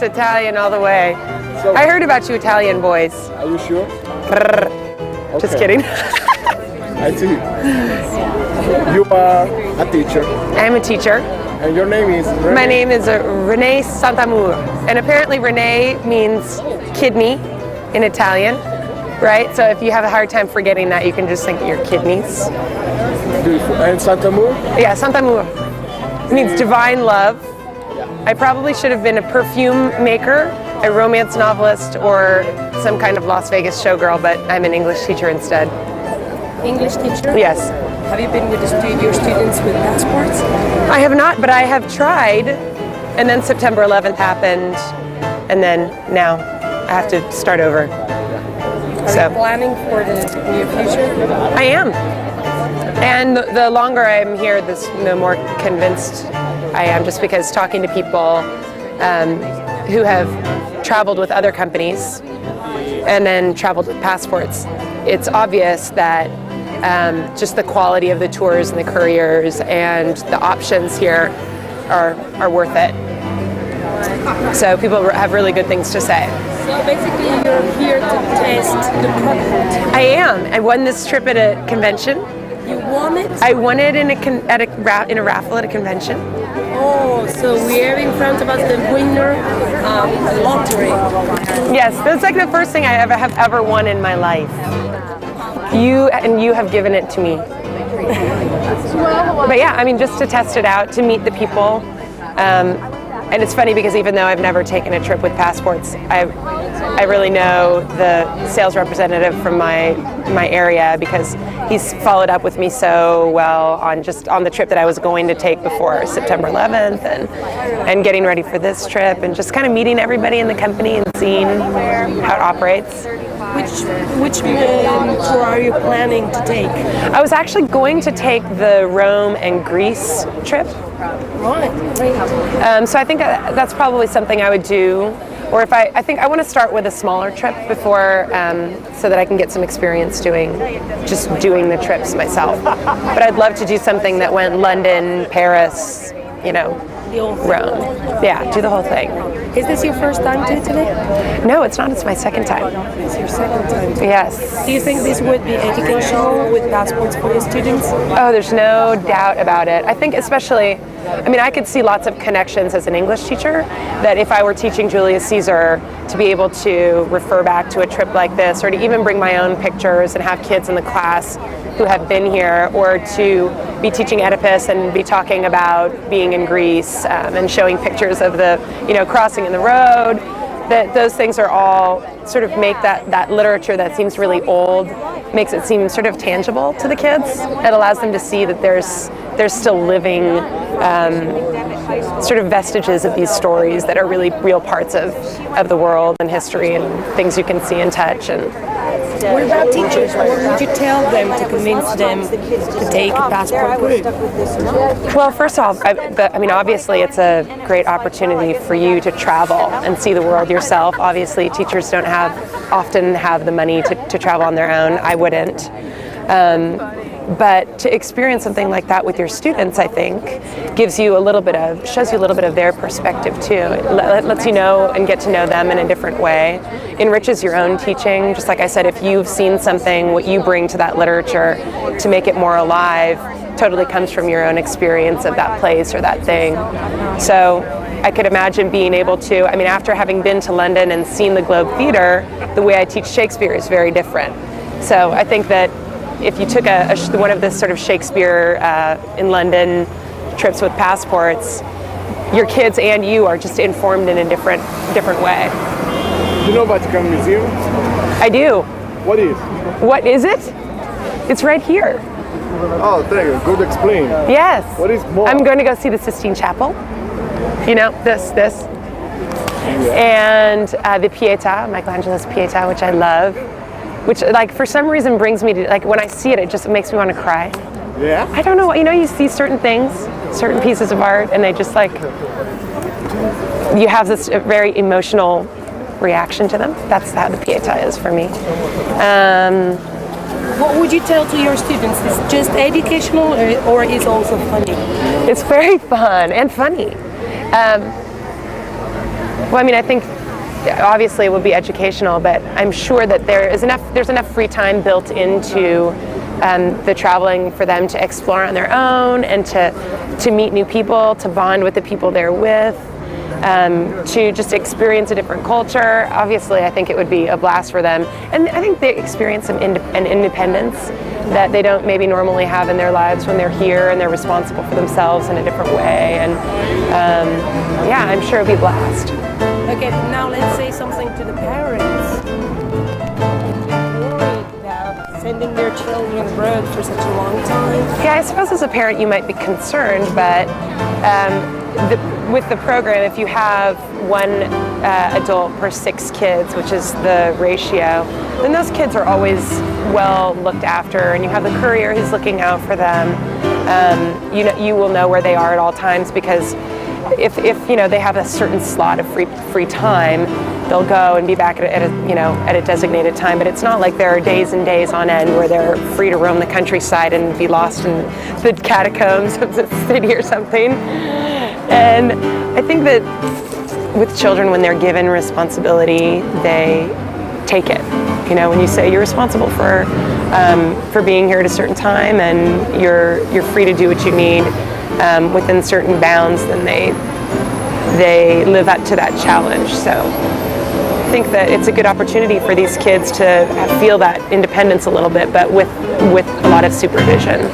it's Italian all the way. So, I heard about you Italian boys. are you sure? Just kidding. I see. You are a teacher. I'm a teacher. And your name is? Renee? My name is Renee Saint-Amour. And apparently Renee means kidney in Italian, right? So if you have a hard time forgetting that, you can just think of your kidneys. Beautiful. And Saint-Amour? Yeah, Saint-Amour. It means divine love. I probably should have been a perfume maker, a romance novelist, or some kind of Las Vegas showgirl, but I'm an English teacher instead. English teacher? Yes. Have you been with your students with passports? I have not, but I have tried. And then September 11th happened, and then now I have to start over. Are you planning for the near future? I am. And the longer I'm here, the more convinced I am, just because talking to people who have traveled with other companies and then traveled with passports, it's obvious that just the quality of the tours and the couriers and the options here are worth it. So people have really good things to say. So basically you're here to test the product. I am. I won this trip at a convention. You won it? I won it in a raffle at a convention. Oh, so we're in front of us the winner lottery. Yes, that's like the first thing I have ever won in my life. You have given it to me. But yeah, I mean, just to test it out, to meet the people. And it's funny because even though I've never taken a trip with passports, I really know the sales representative from my area because he's followed up with me so well on the trip that I was going to take before September 11th and getting ready for this trip and just kind of meeting everybody in the company and seeing how it operates. Which tour are you planning to take? I was actually going to take the Rome and Greece trip. Right, great. So I think that's probably something I would do. Or if I think I want to start with a smaller trip before, so that I can get some experience doing the trips myself. But I'd love to do something that went London, Paris, Rome. Yeah, do the whole thing. Is this your first time to Italy? No, it's not. It's my second time. It's your second time. Yes. Do you think this would be educational with passports for your students? Oh, there's no doubt about it. I think especially, I could see lots of connections as an English teacher, that if I were teaching Julius Caesar, to be able to refer back to a trip like this, or to even bring my own pictures and have kids in the class who have been here, or to be teaching Oedipus and be talking about being in Greece and showing pictures of the, crossing in the road, that those things are all sort of make that literature that seems really old, makes it seem sort of tangible to the kids. It allows them to see that there's still living sort of vestiges of these stories that are really real parts of the world and history and things you can see and touch. And what about teachers? What would you tell them to convince them to take a passport group? Well, first off, obviously it's a great opportunity for you to travel and see the world yourself. Obviously, teachers don't often have the money to travel on their own. I wouldn't. But to experience something like that with your students, I think, shows you a little bit of their perspective too. It lets you know and get to know them in a different way. Enriches your own teaching. Just like I said, if you've seen something, what you bring to that literature to make it more alive totally comes from your own experience of that place or that thing. So I could imagine being able to, after having been to London and seen the Globe Theatre, the way I teach Shakespeare is very different. So I think that if you took one of this sort of Shakespeare in London trips with passports, your kids and you are just informed in a different way. Do you know Vatican Museum? I do. What is? What is it? It's right here. Oh, thank you. Good explain. Yes. What is more? I'm going to go see the Sistine Chapel. This. Yeah. And the Pietà, Michelangelo's Pietà, which I love. Which, for some reason brings me to, when I see it, it just makes me want to cry. Yeah? I don't know, you see certain things, certain pieces of art, and they just you have this very emotional reaction to them. That's how the Pietà is for me. What would you tell to your students? Is it just educational or is also funny? It's very fun and funny. Well, I mean, I think obviously it will be educational, but I'm sure that there's enough free time built into the traveling for them to explore on their own and to meet new people, to bond with the people they're with, to just experience a different culture. Obviously, I think it would be a blast for them, and I think they experience an independence that they don't maybe normally have in their lives when they're here, and they're responsible for themselves in a different way. And yeah, I'm sure it'll be a blast. Okay, now let's say something to the parents. Worried about sending their children abroad for such a long time. Yeah, I suppose as a parent you might be concerned, but with the program, if you have one adult per 6 kids, which is the ratio, then those kids are always well looked after, and you have the courier who's looking out for them. You will know where they are at all times, because if they have a certain slot of free time, they'll go and be back at a designated time. But it's not like there are days and days on end where they're free to roam the countryside and be lost in the catacombs of the city or something. And I think that with children, when they're given responsibility, they take it. When you say you're responsible for being here at a certain time, and you're free to do what you need within certain bounds, then they live up to that challenge. So I think that it's a good opportunity for these kids to feel that independence a little bit, but with a lot of supervision.